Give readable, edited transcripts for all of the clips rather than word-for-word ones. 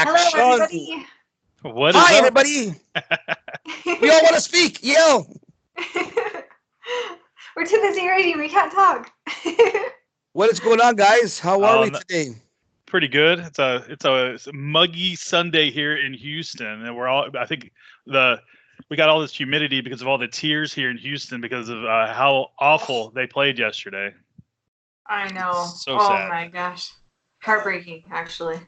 Hello, Action. everybody. What is Hi, up? everybody. We all want to speak. Yell. We're too busy writing. We can't talk. What is going on, guys? How are we Um, today? Pretty good. It's a muggy Sunday here in Houston, and we're all. I think we got all this humidity because of all the tears here in Houston because of how awful they played yesterday. I know. So Oh sad. my gosh. Heartbreaking, actually.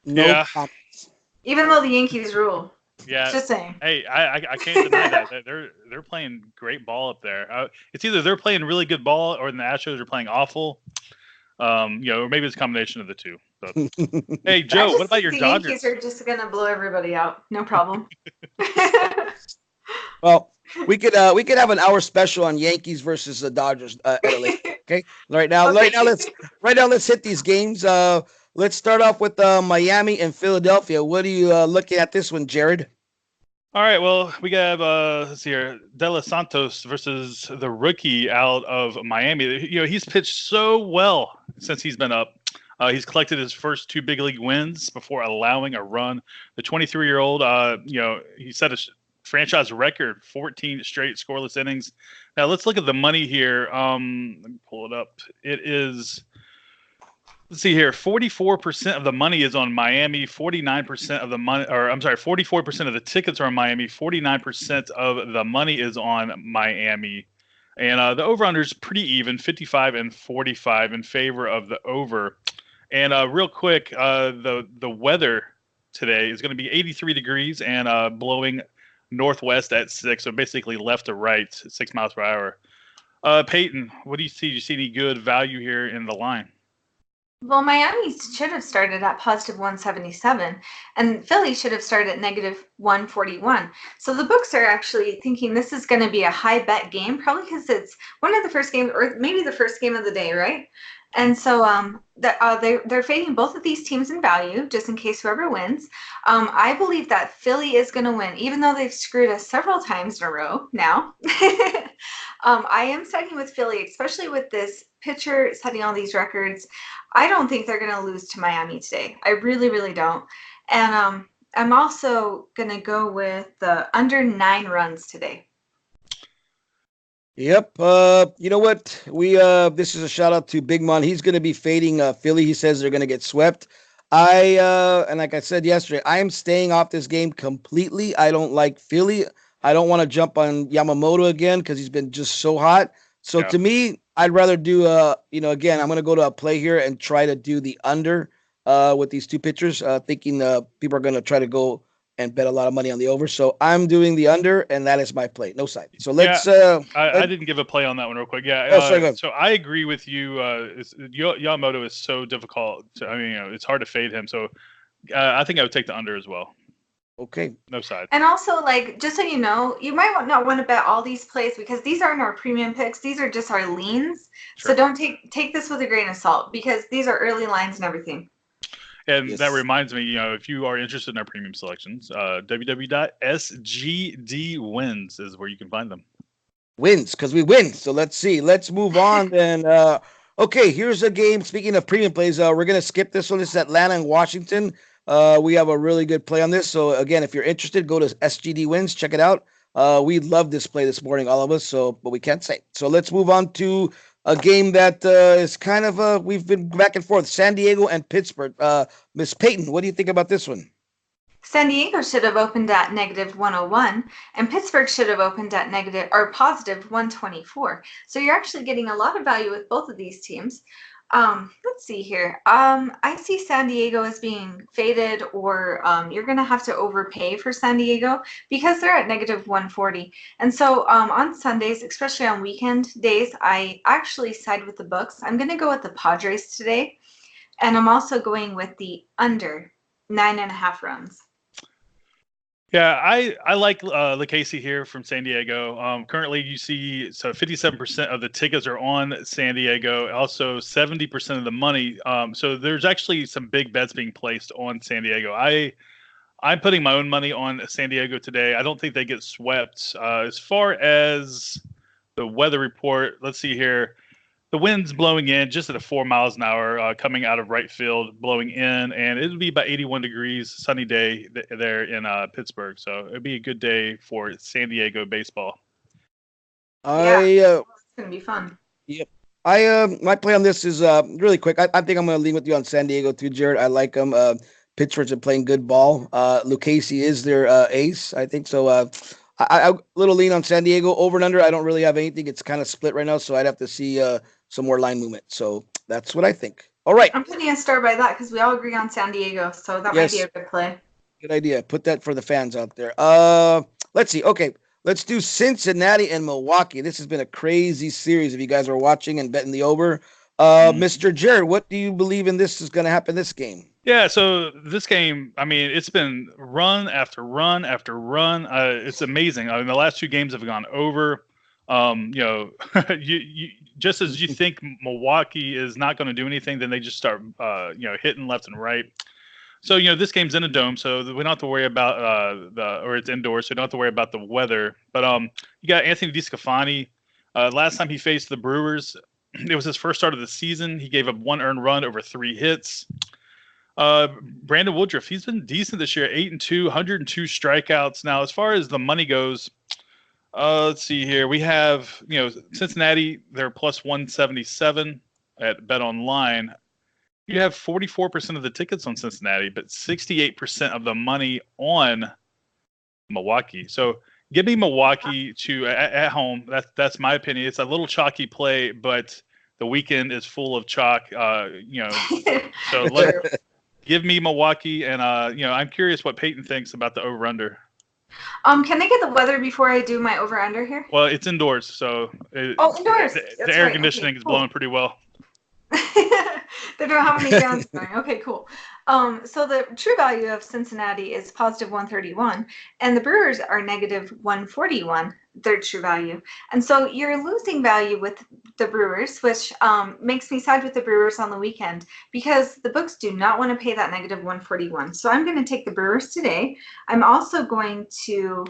No Yeah. comments. Even though the Yankees rule. Yeah. Just saying. Hey, I can't deny that they're playing great ball up there. It's either they're playing really good ball or the Astros are playing awful. Or maybe it's a combination of the two. But, hey, I Joe, just what about think your the Dodgers? Yankees are just going to blow everybody out. No problem. Well, we could have an hour special on Yankees versus the Dodgers at a later. Okay. Right now, Okay. let's hit these games. Let's start off with Miami and Philadelphia. What are you looking at this one, Jared? All right, well, we got let's see here, De Los Santos versus the rookie out of Miami. He's pitched so well since he's been up. He's collected his first two big league wins before allowing a run. The 23-year-old, he set a franchise record, 14 straight scoreless innings. Now let's look at the money here. Let me pull it up. It is. Let's see here. 44% of the money is on Miami. 49% of the money, or I'm sorry, 44% of the tickets are on Miami. 49% of the money is on Miami, and the over/under is pretty even, 55 and 45 in favor of the over. And real quick, the weather today is going to be 83 degrees and blowing northwest at 6, so basically left to right, 6 miles per hour. Peyton, what do you see? Do you see any good value here in the line? Well, Miami should have started at positive 177, and Philly should have started at negative 141. So the books are actually thinking this is going to be a high bet game, probably because it's one of the first games, or maybe the first game of the day, right? And so they're fading both of these teams in value, just in case whoever wins. I believe that Philly is going to win, even though they've screwed us several times in a row now. I am siding with Philly, especially with this pitcher setting all these records. I don't think they're going to lose to Miami today. I really, really don't. And I'm also going to go with the under 9 runs today. Yep. You know what? This is a shout out to Big Mon. He's going to be fading Philly. He says they're going to get swept. And like I said yesterday, I am staying off this game completely. I don't like Philly. I don't want to jump on Yamamoto again because he's been just so hot. So to me, I'd rather do again, I'm going to go to a play here and try to do the under with these two pitchers, thinking people are going to try to go and bet a lot of money on the over. So I'm doing the under, and that is my play. No side. So let's. I didn't give a play on that one real quick. Yeah. Sorry, so I agree with you. Yamamoto is so difficult. It's hard to fade him. So I think I would take the under as well. Okay. No side. And also, just so you know, you might not want to bet all these plays because these aren't our premium picks. These are just our leans. Sure. So don't take this with a grain of salt because these are early lines and everything. And that reminds me, if you are interested in our premium selections, www.sgdwins is where you can find them. Wins, because we win. So let's see. Let's move on then. Okay, here's a game. Speaking of premium plays, we're going to skip this one. This is Atlanta and Washington. We have a really good play on this. So, again, if you're interested, go to SGD Wins. Check it out. We love this play this morning, all of us, but we can't say. So let's move on to a game that is kind of we've been back and forth, San Diego and Pittsburgh. Miss Peyton, what do you think about this one? San Diego should have opened at negative 101, and Pittsburgh should have opened at positive 124. So you're actually getting a lot of value with both of these teams. Let's see here. I see San Diego as being faded, or you're going to have to overpay for San Diego because they're at negative 140. And so on Sundays, especially on weekend days, I actually side with the books. I'm going to go with the Padres today, and I'm also going with the under 9.5 runs. Yeah, I like LaCasey here from San Diego. Currently, you see, so 57% of the tickets are on San Diego. Also, 70% of the money. So there's actually some big bets being placed on San Diego. I'm putting my own money on San Diego today. I don't think they get swept. As far as the weather report, let's see here. The wind's blowing in just at 4 miles an hour, coming out of right field, blowing in, and it'll be about 81 degrees, sunny day there in Pittsburgh. So it'll be a good day for San Diego baseball. It's gonna be fun. Yep. My play on this is really quick. I think I'm going to lean with you on San Diego too, Jared. I like them. Pitchers are playing good ball. Lucchesi is their ace, I think. So I little lean on San Diego over and under. I don't really have anything. It's kind of split right now, so I'd have to see some more line movement. So that's what I think. All right. I'm putting a star by that because we all agree on San Diego, so that might be a good play. Good idea. Put that for the fans out there. Let's see. Okay. Let's do Cincinnati and Milwaukee. This has been a crazy series if you guys are watching and betting the over. Mr. Jared, what do you believe in this is going to happen this game? Yeah, so this game, I mean, it's been run after run after run. It's amazing. I mean, the last 2 games have gone over. You just as you think Milwaukee is not going to do anything, then they just start, hitting left and right. So, this game's in a dome, so we don't have to worry about or it's indoors, so we don't have to worry about the weather. But you got Anthony DeSclafani. Last time he faced the Brewers, it was his first start of the season. He gave up 1 earned run over 3 hits. Brandon Woodruff, he's been decent this year, 8-2, 102 strikeouts. Now, as far as the money goes, let's see here. We have, Cincinnati, they're plus 177 at Bet Online. You have 44% of the tickets on Cincinnati, but 68% of the money on Milwaukee. So give me Milwaukee at home. That's my opinion. It's a little chalky play, but the weekend is full of chalk. So give me Milwaukee, and I'm curious what Peyton thinks about the over/under. Can I get the weather before I do my over/under here? Well, it's indoors, so indoors. The air conditioning is blowing pretty well. They don't have any fans going. Okay, cool. So the true value of Cincinnati is positive 131, and the Brewers are negative 141, their true value. And so you're losing value with the Brewers, which makes me side with the Brewers on the weekend because the books do not want to pay that negative 141. So I'm going to take the Brewers today. I'm also going to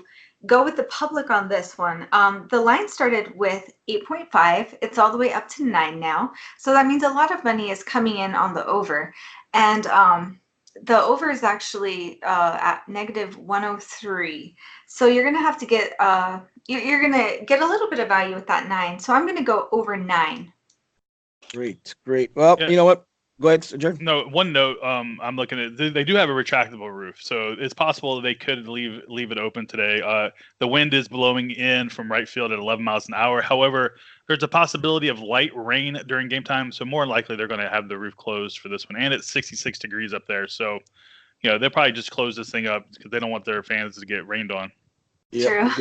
go with the public on this one. The line started with 8.5. It's all the way up to 9 now. So that means a lot of money is coming in on the over. And the over is actually at negative 103. So you're going to have to get, you're going to get a little bit of value with that 9. So I'm going to go over 9. Great. Well, You know what? Go ahead, Jared. No, one note. I'm looking at. They do have a retractable roof, so it's possible that they could leave it open today. The wind is blowing in from right field at 11 miles an hour. However, there's a possibility of light rain during game time, so more likely they're going to have the roof closed for this one. And it's 66 degrees up there, so they'll probably just close this thing up because they don't want their fans to get rained on. Yeah,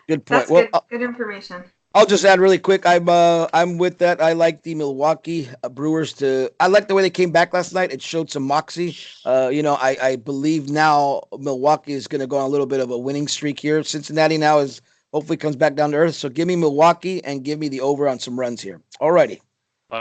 good point. That's good information. I'll just add really quick. I'm with that. I like the Milwaukee Brewers I like the way they came back last night. It showed some moxie. I believe now Milwaukee is going to go on a little bit of a winning streak here. Cincinnati now is hopefully comes back down to earth. So give me Milwaukee and give me the over on some runs here. All righty.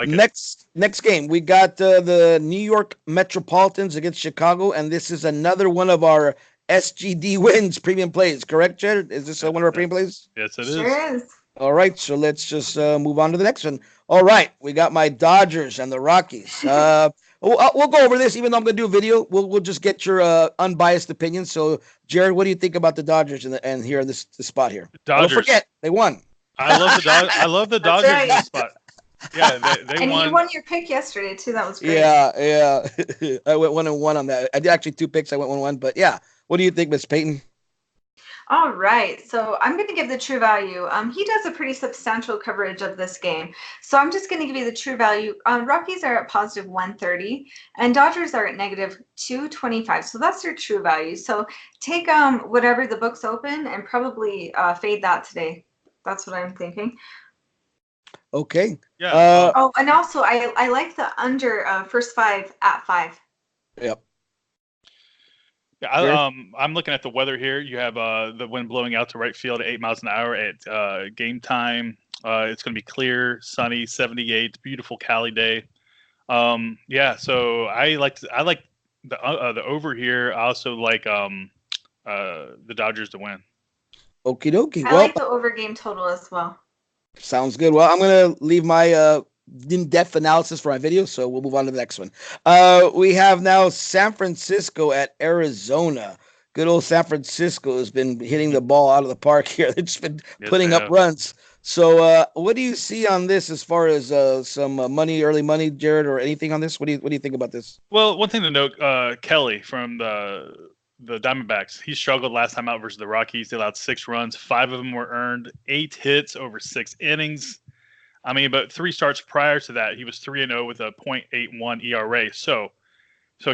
Next game, we got the New York Metropolitans against Chicago, and this is another one of our SGD wins premium plays. Correct, Jared? Is this one of our premium plays? Yes, it is. Sure is. All right, so let's just move on to the next one. All right, we got my Dodgers and the Rockies. We'll go over this, even though I'm going to do a video. We'll just get your unbiased opinion. So, Jared, what do you think about the Dodgers and here in this spot here? Dodgers. Don't forget, they won. I love the Dodgers in this spot. Yeah, they and won. you won your pick yesterday too. That was great. Yeah. I went 1-1 on that. I did actually 2 picks. I went 1-1, but yeah. What do you think, Miss Peyton? All right, so I'm going to give the true value. He does a pretty substantial coverage of this game. So I'm just going to give you the true value. Rockies are at positive 130 and Dodgers are at negative 225. So that's their true value. So take whatever the books open and probably fade that today. That's what I'm thinking. Okay. Yeah. And also I like the under first 5 at 5. Yep. Yeah, I'm looking at the weather here. You have the wind blowing out to right field at 8 miles an hour at game time. It's going to be clear, sunny, 78, beautiful Cali day. So I like the over here. I also like the Dodgers to win. Okie dokie. I like the over game total as well. Sounds good. Well, I'm going to leave my in-depth analysis for my video, so we'll move on to the next one. We have now San Francisco at Arizona. Good old San Francisco has been hitting the ball out of the park here. They've just been putting up runs. So, what do you see on this as far as some money, early money, Jared, or anything on this? What do you think about this? Well, one thing to note, Kelly from the Diamondbacks, he struggled last time out versus the Rockies. They allowed 6 runs, 5 of them were earned, 8 hits over 6 innings. I mean, but 3 starts prior to that, he was 3-0 with a .81 ERA. So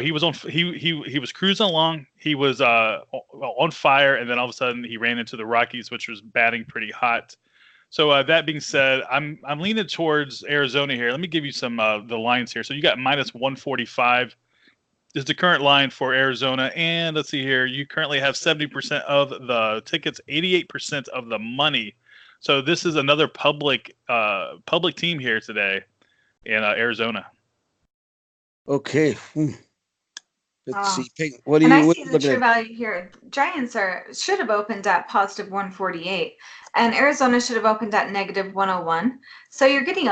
he was he was cruising along. He was on fire, and then all of a sudden he ran into the Rockies, which was batting pretty hot. So that being said, I'm leaning towards Arizona here. Let me give you some the lines here. So you got -145 is the current line for Arizona, and let's see here. You currently have 70% of the tickets, 88% of the money. So this is another public team here today in Arizona. Okay. Let's see. Peyton, what and I what see you the looking true at? value here. Giants should have opened at +148, and Arizona should have opened at -101. So you're getting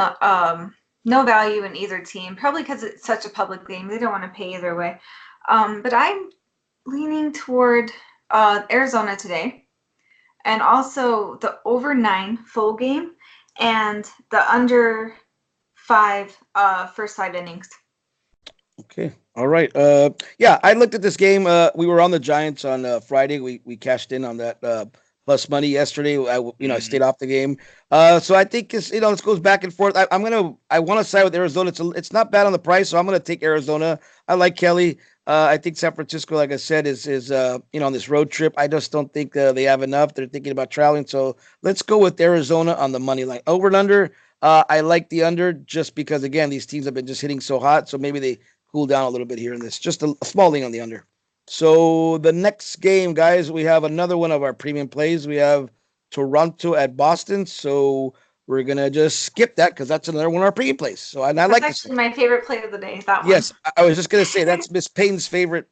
no value in either team, probably because it's such a public game. They don't want to pay either way. But I'm leaning toward Arizona today, and also the over 9 full game and the under 5 first 5 innings. Okay. All right. Yeah, I looked at this game. We were on the Giants on Friday. We cashed in on that plus money yesterday. I stayed off the game. So I think this goes back and forth. I want to side with Arizona. It's not bad on the price, so I'm gonna take Arizona. I like Kelly. I think San Francisco, like I said, is on this road trip. I just don't think they have enough. They're thinking about traveling. So let's go with Arizona on the money line. Over and under. I like the under just because again these teams have been just hitting so hot. So maybe they cool down a little bit here in this. Just a small lean on the under. So the next game, guys, we have another one of our premium plays. We have Toronto at Boston. So we're gonna just skip that because that's another one of our premium plays. So I like That's this actually my favorite play of the day. That one. Yes, I was just gonna say that's Miss Payton's favorite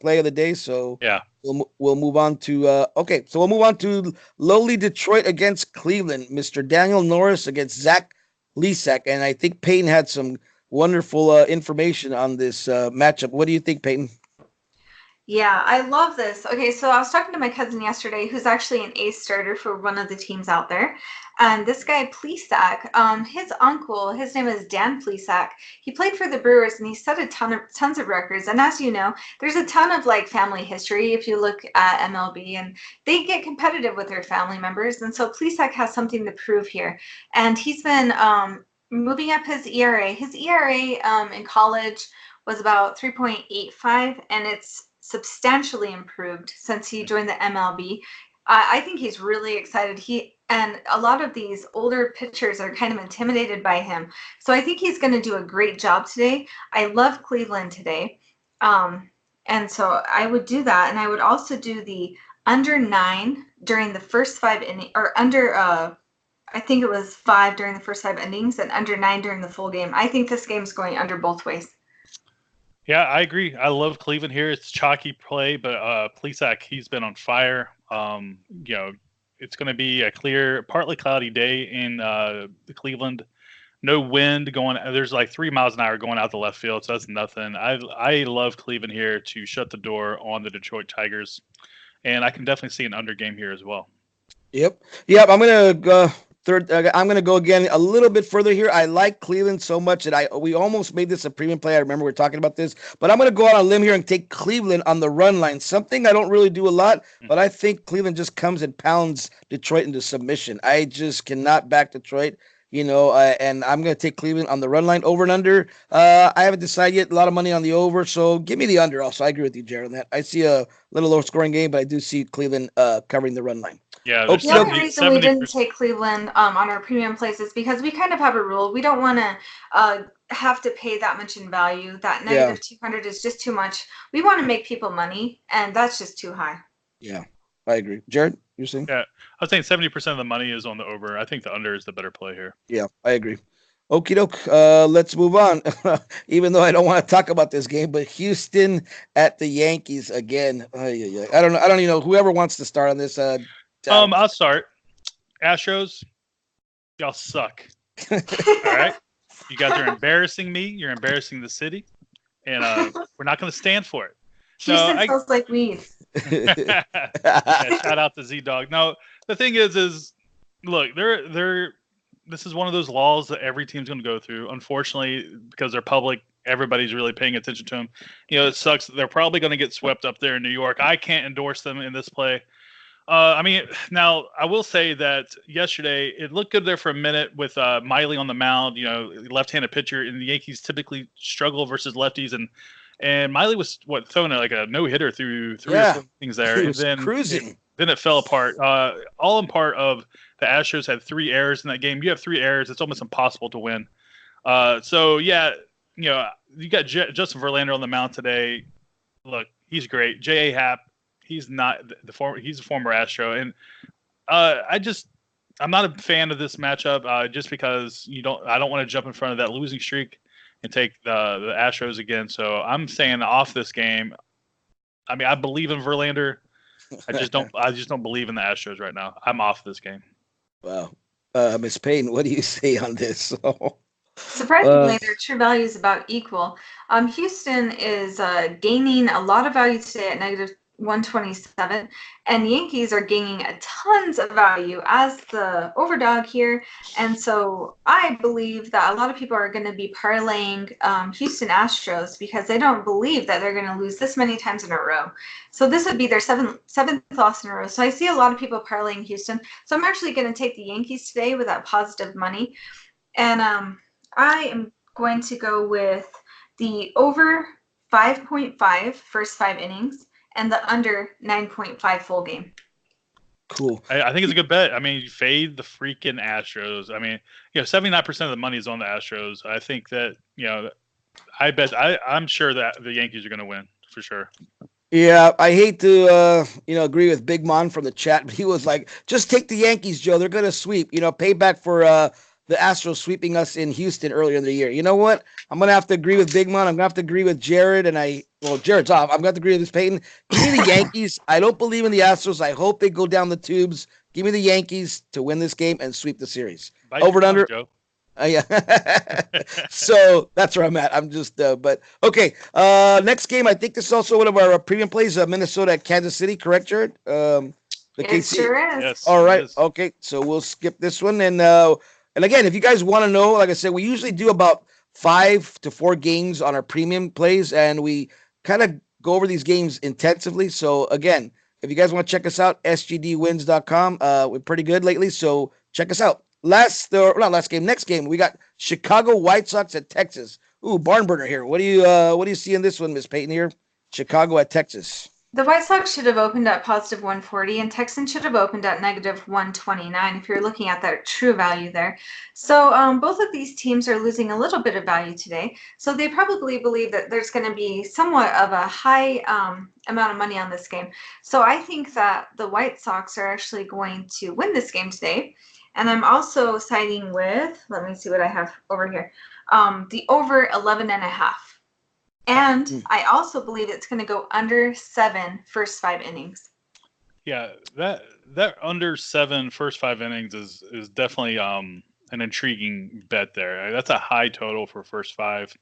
play of the day. So Yeah. we'll move on to okay. So we'll move on to lowly Detroit against Cleveland. Mr. Daniel Norris against Zach Plesac, and I think Payton had some wonderful information on this matchup. What do you think, Peyton? Yeah, I love this. Okay, so I was talking to my cousin yesterday, who's actually an ace starter for one of the teams out there. And this guy, Plesac, his uncle, his name is Dan Plesac. He played for the Brewers and he set tons of records. And as you know, there's a ton of family history if you look at MLB, and they get competitive with their family members. And so Plesac has something to prove here. And he's been moving up his ERA. His ERA in college was about 3.85, and it's substantially improved since he joined the MLB. I think he's really excited. And a lot of these older pitchers are kind of intimidated by him. So I think he's going to do a great job today. I love Cleveland today. And so I would do that. And I would also do the under 9 during the first 5 innings, or under I think it was 5 during the first 5 innings and under 9 during the full game. I think this game's going under both ways. Yeah, I agree. I love Cleveland here. It's chalky play, but Plesac, he's been on fire. It's going to be a clear, partly cloudy day in Cleveland. No wind going. There's 3 miles an hour going out the left field, so that's nothing. I love Cleveland here to shut the door on the Detroit Tigers, and I can definitely see an under game here as well. Yep. I'm gonna go third. I'm gonna go again a little bit further here. I like Cleveland so much that we almost made this a premium play. I remember we were talking about this, but I'm gonna go out on a limb here and take Cleveland on the run line. Something I don't really do a lot, but I think Cleveland just comes and pounds Detroit into submission. I just cannot back Detroit. And I'm going to take Cleveland on the run line, over and under. I haven't decided yet. A lot of money on the over, so give me the under also. I agree with you, Jared, on that. I see a little lower scoring game, but I do see Cleveland covering the run line. Yeah, the only reason we didn't take Cleveland on our premium plays is because we kind of have a rule. We don't want to have to pay that much in value. That negative 200 is just too much. We want to make people money, and that's just too high. Yeah, I agree. Jared, you're saying? Yeah, I was saying 70% of the money is on the over. I think the under is the better play here. Yeah, I agree. Okie doke. Let's move on. Even though I don't want to talk about this game, but Houston at the Yankees again. I don't know. I don't even know. Whoever wants to start on this. I'll start. Astros, y'all suck. All right, You guys are embarrassing me. You're embarrassing the city, and we're not going to stand for it. Houston smells like weed. Yeah, shout out to Z Dog. No, the thing is look, they're this is one of those laws that every team's going to go through. Unfortunately, because they're public, everybody's really paying attention to them. It sucks. They're probably going to get swept up there in New York. I can't endorse them in this play. I mean, now I will say that yesterday it looked good there for a minute with Miley on the mound. Left-handed pitcher, and the Yankees typically struggle versus lefties, and Miley was throwing like a no-hitter through three or four innings there, he and was then cruising. Then it fell apart. All in part of the Astros had 3 errors in that game. You have 3 errors, it's almost impossible to win. So yeah, you got Justin Verlander on the mound today. Look, he's great. J.A. Happ. He's not he's a former Astro, and I'm not a fan of this matchup just because I don't want to jump in front of that losing streak and take the Astros again. So I'm saying off this game. I mean, I believe in Verlander. I just don't believe in the Astros right now. I'm off this game. Wow. Miss Payne, what do you say on this? Surprisingly, their true value is about equal. Houston is gaining a lot of value today at -127, and the Yankees are gaining a tons of value as the overdog here. And so I believe that a lot of people are going to be parlaying Houston Astros because they don't believe that they're going to lose this many times in a row. So this would be their seventh loss in a row. So I see a lot of people parlaying Houston. So I'm actually going to take the Yankees today with that positive money. And I am going to go with the over 5.5 first 5 innings and the under 9.5 full game. Cool. I think it's a good bet. I mean, you fade the freaking Astros. I mean, 79% of the money is on the Astros. I think that, I'm sure that the Yankees are going to win for sure. Yeah, I hate to, agree with Big Mon from the chat, but he was like, just take the Yankees, Joe. They're going to sweep, payback for the Astros sweeping us in Houston earlier in the year. You know what? I'm going to have to agree with Big Mon. I'm going to have to agree with Jared, Jared's off. I'm going to have to agree with this Peyton. Give me the Yankees. I don't believe in the Astros. I hope they go down the tubes. Give me the Yankees to win this game and sweep the series. Over and under. Joe. Yeah. So that's where I'm at. I'm just, but okay. Next game, I think this is also one of our premium plays, Minnesota at Kansas City, correct, Jared? It sure is. Yes. All right. Okay. So we'll skip this one. And again, if you guys want to know, like I said, we usually do about 5 to 4 games on our premium plays, and we kind of go over these games intensively. So again, if you guys want to check us out, sgdwins.com. We're pretty good lately, so check us out. Next game, we got Chicago White Sox at Texas. Ooh, barn burner here. What do you see in this one, Miss Peyton here? Chicago at Texas. The White Sox should have opened at +140, and Texans should have opened at -129 if you're looking at that true value there. So both of these teams are losing a little bit of value today. So they probably believe that there's going to be somewhat of a high amount of money on this game. So I think that the White Sox are actually going to win this game today. And I'm also siding with, let me see what I have over here, the over 11.5. And I also believe it's going to go under 7 first 5 innings. Yeah, that under 7 first 5 innings is definitely an intriguing bet there. That's a high total for first 5.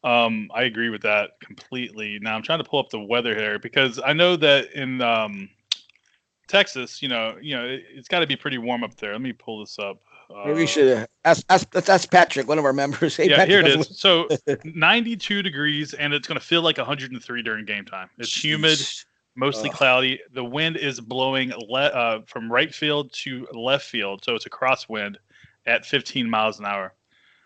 I agree with that completely. Now I'm trying to pull up the weather here because I know that in Texas, it's got to be pretty warm up there. Let me pull this up. Maybe we should ask Patrick, one of our members. Hey, yeah, Patrick, here it is. So 92 degrees, and it's going to feel like 103 during game time. It's humid, mostly cloudy. The wind is blowing from right field to left field, so it's a crosswind at 15 miles an hour.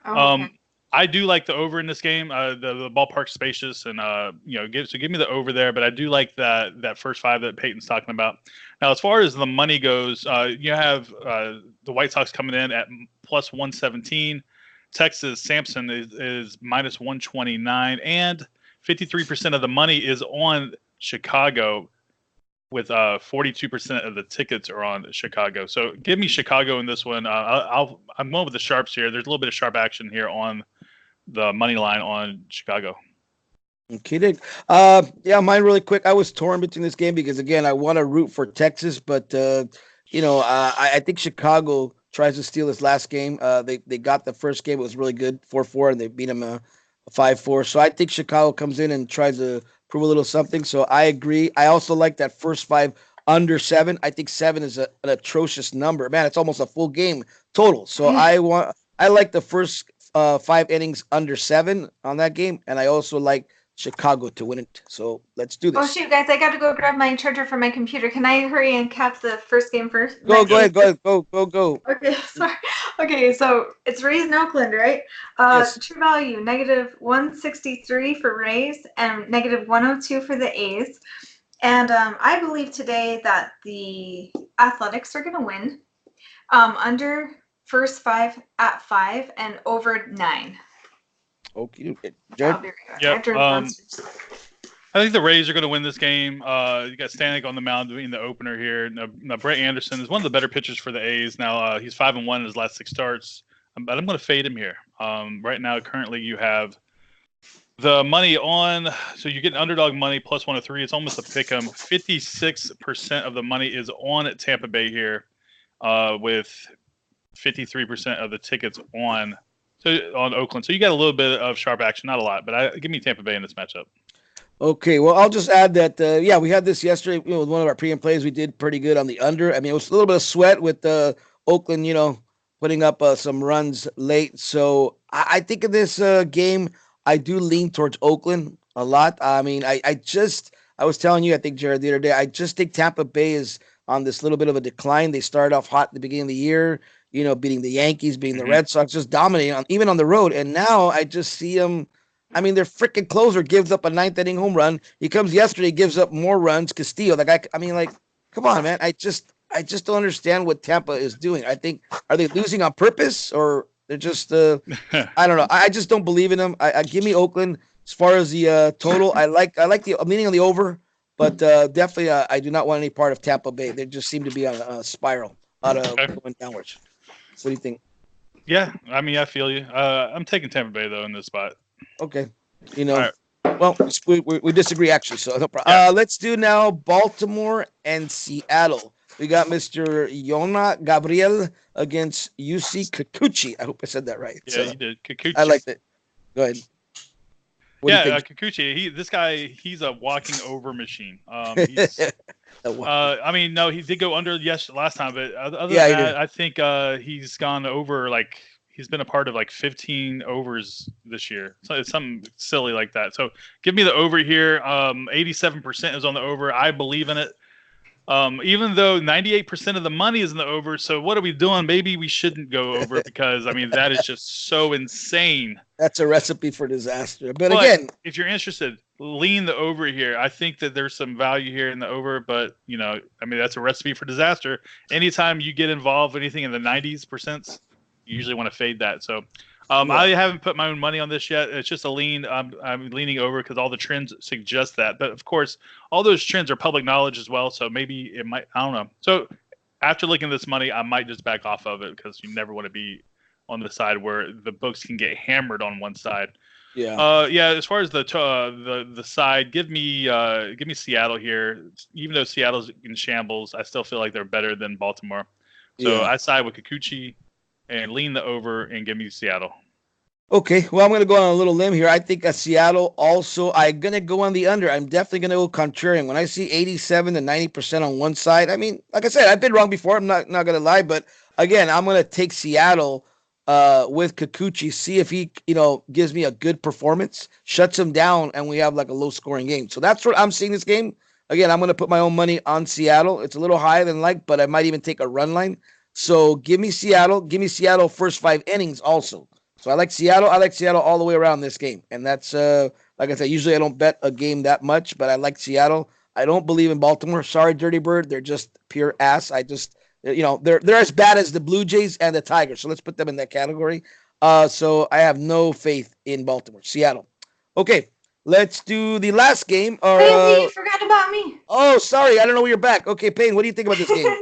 Okay. I do like the over in this game. The ballpark's spacious, and give me the over there. But I do like that first 5 that Peyton's talking about. Now, as far as the money goes, you have the White Sox coming in at +117. Texas Samson is -129, and 53% of the money is on Chicago, with 42% of the tickets are on Chicago. So give me Chicago in this one. I'm going with the sharps here. There's a little bit of sharp action here on the money line on Chicago. Okay, Dick. Mine really quick. I was torn between this game because, again, I want to root for Texas, but I think Chicago tries to steal his last game. They got the first game. It was really good, 4-4, and they beat him 5-4. So I think Chicago comes in and tries to prove a little something. So I agree. I also like that first 5 under 7. I think 7 is an atrocious number. Man, it's almost a full game total. So I like the first 5 innings under 7 on that game, and I also like Chicago to win it. So let's do this. Oh shoot, guys! I got to go grab my charger from my computer. Can I hurry and cap the first game first? Go ahead. Go. Okay, sorry. Okay, so it's Rays in Oakland, right? Yes. True value -163 for Rays and -102 for the A's. And I believe today that the Athletics are going to win. Under first 5 at 5 and over 9. Okay, I'll be right back. Yep. I think the Rays are going to win this game. You got Stanek on the mound doing the opener here. Now Brett Anderson is one of the better pitchers for the A's. Now he's 5-1 in his last 6 starts, but I'm going to fade him here. Right now, currently, you have the money on, so you get underdog money plus 103. It's almost a pick 'em. 56% of the money is on at Tampa Bay here, with 53% of the tickets on Oakland. So you got a little bit of sharp action, not a lot, but give me Tampa Bay in this matchup. Okay, well, I'll just add that, we had this yesterday, with one of our pre-game plays. We did pretty good on the under. I mean, it was a little bit of sweat with Oakland, putting up some runs late. So I think in this game, I do lean towards Oakland a lot. I mean, I was telling you, I think, Jared, the other day, I just think Tampa Bay is on this little bit of a decline. They started off hot at the beginning of the year, beating the Yankees, beating the Red Sox, just dominating even on the road. And now I just see them. I mean, their freaking closer gives up a 9th inning home run. He comes yesterday, gives up more runs. Castillo, come on, man. I just don't understand what Tampa is doing. I think, are they losing on purpose, or they're just I don't know. I just don't believe in them. I give me Oakland as far as the total. I'm leaning on the over, but definitely I do not want any part of Tampa Bay. They just seem to be on a spiral going downwards. What do you think? Yeah, I mean, I feel you. I'm taking Tampa Bay though in this spot. Okay, right. Well, we disagree actually, so no problem. Yeah. Let's do now Baltimore and Seattle. We got Mr. Yona Gabriel against UC Kikuchi. I hope I said that right. Yeah, you did. Kikuchi. I liked it. Go ahead. Kikuchi. He's a walking over machine. I mean, no, he did go under last time, but other than that, I think he's gone over he's been a part of 15 overs this year. So it's something silly like that. So give me the over here. 87% is on the over. I believe in it. Even though 98% of the money is in the over. So what are we doing? Maybe we shouldn't go over because, I mean, that is just so insane. That's a recipe for disaster. But again, if you're interested, lean the over here. I think that there's some value here in the over, but, I mean, that's a recipe for disaster. Anytime you get involved with anything in the 90s%, you usually want to fade that. So I haven't put my own money on this yet. It's just a lean. I'm leaning over because all the trends suggest that. But, of course, all those trends are public knowledge as well. So maybe it might – I don't know. So after looking at this money, I might just back off of it because you never want to be on the side where the books can get hammered on one side. Yeah. As far as the side, give me Seattle here. Even though Seattle's in shambles, I still feel like they're better than Baltimore. So I side with Kikuchi and lean the over and give me Seattle. Okay, well, I'm going to go on a little limb here. I think Seattle also, I'm going to go on the under. I'm definitely going to go contrarian. When I see 87 to 90% on one side, I mean, like I said, I've been wrong before. I'm not going to lie. But, again, I'm going to take Seattle with Kikuchi, see if he, gives me a good performance, shuts him down, and we have a low-scoring game. So that's what I'm seeing this game. Again, I'm going to put my own money on Seattle. It's a little higher than but I might even take a run line. So give me Seattle. Give me Seattle first 5 innings also. So I like Seattle. I like Seattle all the way around this game. And that's, like I said, usually I don't bet a game that much, but I like Seattle. I don't believe in Baltimore. Sorry, Dirty Bird. They're just pure ass. I just, they're as bad as the Blue Jays and the Tigers. So let's put them in that category. So I have no faith in Baltimore. Seattle. Okay, let's do the last game. Paisley, you forgot about me. Oh, sorry. I don't know where you're back. Okay, Payne, what do you think about this game?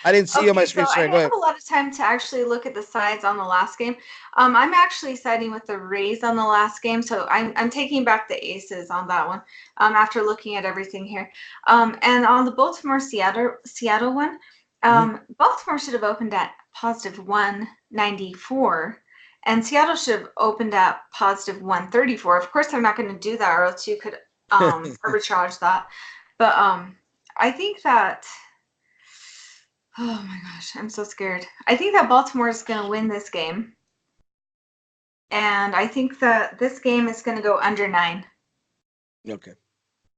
I didn't see you on my screen. So I didn't have a lot of time to actually look at the sides on the last game. I'm actually siding with the Rays on the last game, so I'm taking back the aces on that one after looking at everything here. And on the Baltimore Seattle one, Baltimore should have opened at positive 194, and Seattle should have opened at positive 134. Of course, they're not going to do that, or else you could arbitrage that. But I think that, oh my gosh, I'm so scared. I think that Baltimore is going to win this game. And I think that this game is going to go under 9. Okay.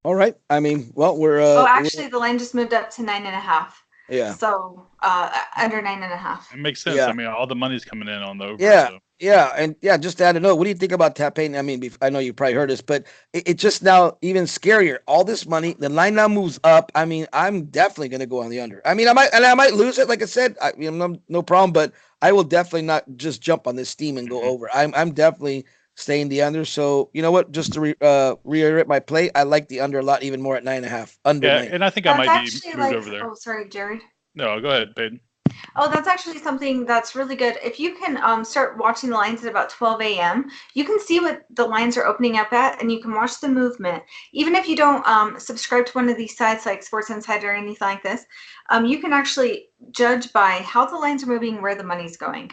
All right. I mean, well, we're. Actually, the line just moved up to 9.5. Yeah. So under 9.5. It makes sense. Yeah. I mean, all the money's coming in on the over. Yeah. So. Yeah. And yeah, just to add a note, what do you think about that, Peyton? I mean, I know you probably heard this, but it's just now even scarier. All this money, the line now moves up. I mean, I'm definitely going to go on the under. I mean, I might lose it. Like I said, no problem, but I will definitely not just jump on this steam and go over. I'm definitely staying the under. So you know what? Just to reiterate my play, I like the under a lot, even more at 9.5. Under. Yeah, 9. and I think I might be moved over there. Oh, sorry, Jared. No, go ahead, Peyton. Oh, that's actually something that's really good. If you can start watching the lines at about 12 a.m., you can see what the lines are opening up at, and you can watch the movement. Even if you don't subscribe to one of these sites like Sports Insider or anything like this, you can actually judge by how the lines are moving, where the money's going.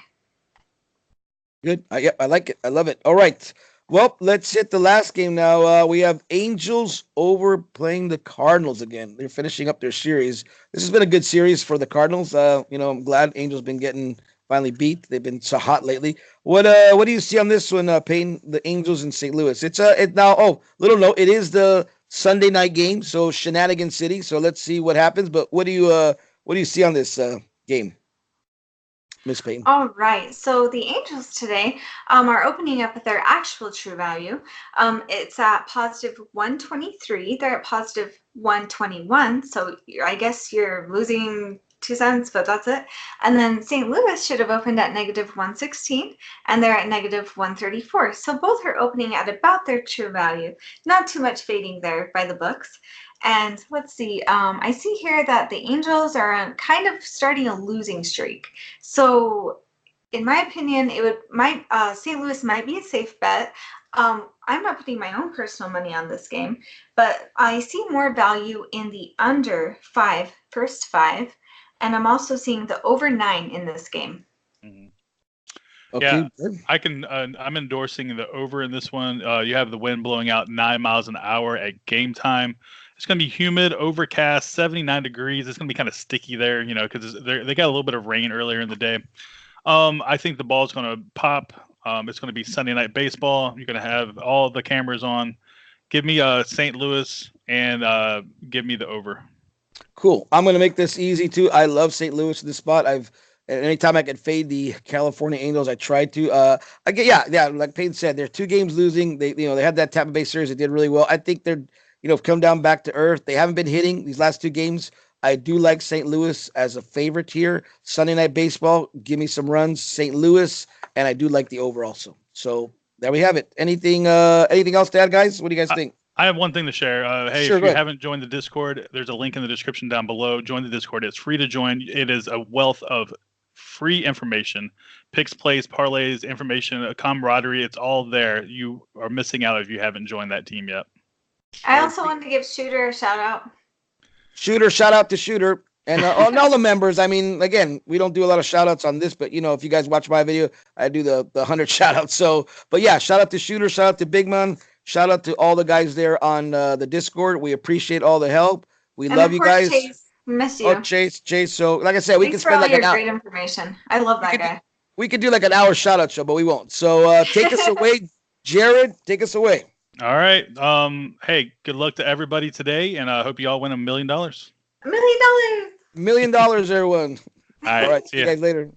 Good. I like it. I love it. All right. Well, let's hit the last game now. We have Angels over playing the Cardinals again. They're finishing up their series. This has been a good series for the Cardinals. I'm glad Angels been getting finally beat. They've been so hot lately. What do you see on this one, Payne? The Angels in St. Louis. It's now. Oh, little note. It is the Sunday night game, so Shenanigan City. So let's see what happens. But what do you see on this game, Miss Payne? All right. So the Angels today are opening up at their actual true value. It's at positive 123. They're at positive 121. So I guess you're losing 2 cents, but that's it. And then St. Louis should have opened at negative 116, and they're at negative 134. So both are opening at about their true value. Not too much fading there by the books. And let's see, I see here that the Angels are kind of starting a losing streak. So in my opinion, St. Louis might be a safe bet. I'm not putting my own personal money on this game, but I see more value in the under 5, first 5, and I'm also seeing the over 9 in this game. Mm-hmm. Okay. Yeah, I can. I'm endorsing the over in this one. You have the wind blowing out 9 miles an hour at game time. It's going to be humid, overcast, 79 degrees. It's going to be kind of sticky there, because they got a little bit of rain earlier in the day. I think the ball is going to pop. It's going to be Sunday night baseball. You're going to have all the cameras on. Give me St. Louis and give me the over. Cool. I'm going to make this easy too. I love St. Louis in this spot. Anytime I can fade the California Angels, I try to. Like Payne said, they're 2 games losing. They had that Tampa Bay series. They did really well. I think they're, come down back to earth. They haven't been hitting these last 2 games. I do like St. Louis as a favorite here. Sunday night baseball, give me some runs. St. Louis, and I do like the over also. So there we have it. Anything else to add, guys? What do you guys think? I have one thing to share. Hey, sure, if you haven't joined the Discord, there's a link in the description down below. Join the Discord. It's free to join. It is a wealth of free information, picks, plays, parlays, information, a camaraderie. It's all there. You are missing out if you haven't joined that team yet. I also wanted to give Shooter a shout out. Shout out to Shooter. And all the members. I mean, again, we don't do a lot of shout outs on this, but if you guys watch my video, I do the 100 shout outs. So, but yeah, shout out to Shooter, shout out to Big Man, shout out to all the guys there on the Discord. We appreciate all the help. We love you guys. Chase, miss you. Oh, Chase. So, like I said, we can spend like an hour. Great information. I love that guy. We could do like an hour shout out show, but we won't. So take us away, Jared. Take us away. All right. Hey, good luck to everybody today, and I hope you all win $1 million. $1 million. $1 million, everyone. All right. See you guys later.